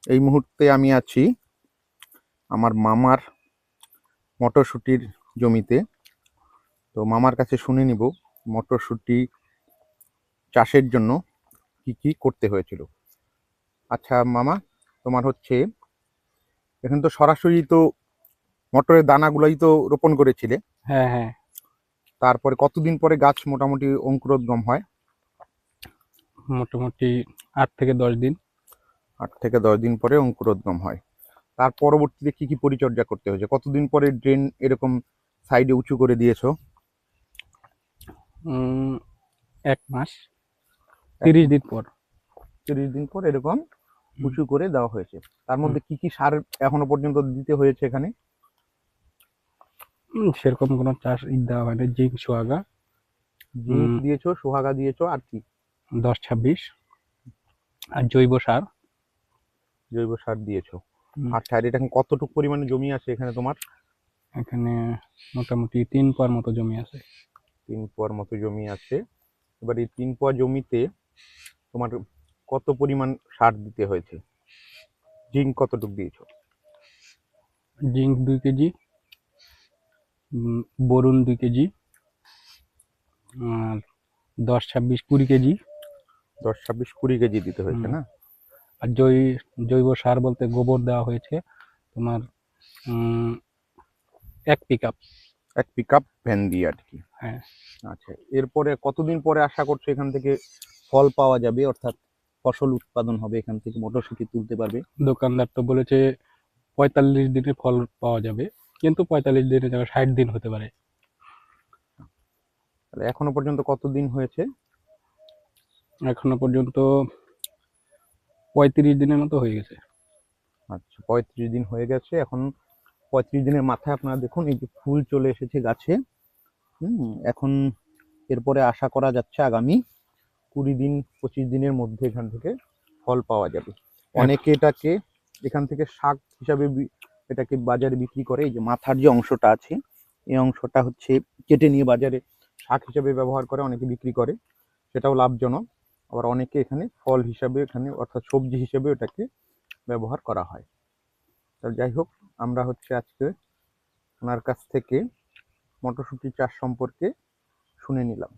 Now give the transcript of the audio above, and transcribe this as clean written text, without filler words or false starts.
এই মুহূর্তে আমি আছি আমার মামার মটরশুঁটির জমিতে। তো মামার কাছে শুনে নিব মটরশুঁটি চাষের জন্য কি কি করতে হয়েছিল। আচ্ছা মামা, তোমার হচ্ছে এখন তো সরাসরি তো মটরের দানাগুলোই তো রোপণ করেছিলে, হ্যাঁ হ্যাঁ, তারপরে কতদিন পরে গাছ মোটামুটি অঙ্কুরোদ্গম হয়? মোটামুটি 8 থেকে 10 দিন। 8 থেকে 10 দিন পরে অঙ্কুরোদ্গম হয়। তার পরবর্তীতে কি কি পরিচর্যা করতে হয়েছে? কতদিন পরে ড্রেন এরকম সাইডে উঁচু করে দিয়েছো? 1 মাস, এক 30 দিন পর। 30 দিন পর এরকম হুম, উঁচু করে দেওয়া হয়েছে। তার হুম, মধ্যে কি কি সার এখনো পর্যন্ত দিতে হয়েছে এখানে? সেরকম কোনো চাষ দেওয়া হয়নি। জিঙ্ক সোয়াগা, জিঙ্ক দিয়েছো, সোহাগা দিয়েছো, আর কি? 10-26 আর জৈব সার। জৈব সার দিয়েছো। হুম, আচ্ছা, আর এটা এখন কতটুকু পরিমাণে জমি আছে এখানে তোমার? এখানে মোটামুটি 3 পোয়ার মতো জমি আছে। 3 পোয়ার মতো জমি আছে। এবার এই 3 পোয়া জমিতে তোমার কত পরিমাণ সার দিতে হয়েছে? জিঙ্ক কতটুকু দিয়েছো? জিঙ্ক 2 কেজি, বোরন 2 কেজি, আর 10-26-20 কেজি। 10, 26, 20 কেজি দিতে হয়েছে হুম, না? আর জৈব সার বলতে গোবর দেওয়া হয়েছে তোমার 1 pick up. 1 pick up van দিয়ে আর কি। হ্যাঁ, আচ্ছা, এরপরে কতদিন পরে আশা করছো এখান থেকে ফল পাওয়া যাবে, অর্থাৎ ফসল উৎপাদন হবে, এখান থেকে মটরশুঁটি তুলতে পারবে? দোকানদার তো বলেছে 45 দিনে ফল পাওয়া যাবে, কিন্তু 45 দিনের জায়গায় 60 দিন হতে পারে। তাহলে এখনো পর্যন্ত কতদিন হয়েছে? এখনো পর্যন্ত 35 দিনের মতো হয়ে গেছে। আচ্ছা, 35 দিন হয়ে গেছে। এখন 35 দিনের মাথায় আপনারা দেখুন এই যে ফুল চলে এসেছে গাছে। এখন এরপরে আশা করা যাচ্ছে আগামী 20 দিন 25 দিনের মধ্যে এখান থেকে ফল পাওয়া যাবে। এক- অনেকে এটাকে এখান থেকে শাক হিসাবে এটাকে বাজারে বিক্রি করে। এই যে মাথার যে অংশটা আছে, এই অংশটা হচ্ছে কেটে নিয়ে বাজারে শাক হিসাবে ব্যবহার করে, অনেকে বিক্রি করে, সেটাও লাভজনক। আবার অনেকে এখানে ফল হিসাবে, এখানে অর্থাৎ সবজি হিসেবে এটাকে ব্যবহার করা হয়। তাহলে যাই হোক, আমরা হচ্ছে আজকে ওনার কাছ থেকে মটরশুঁটি চাষ সম্পর্কে শুনে নিলাম।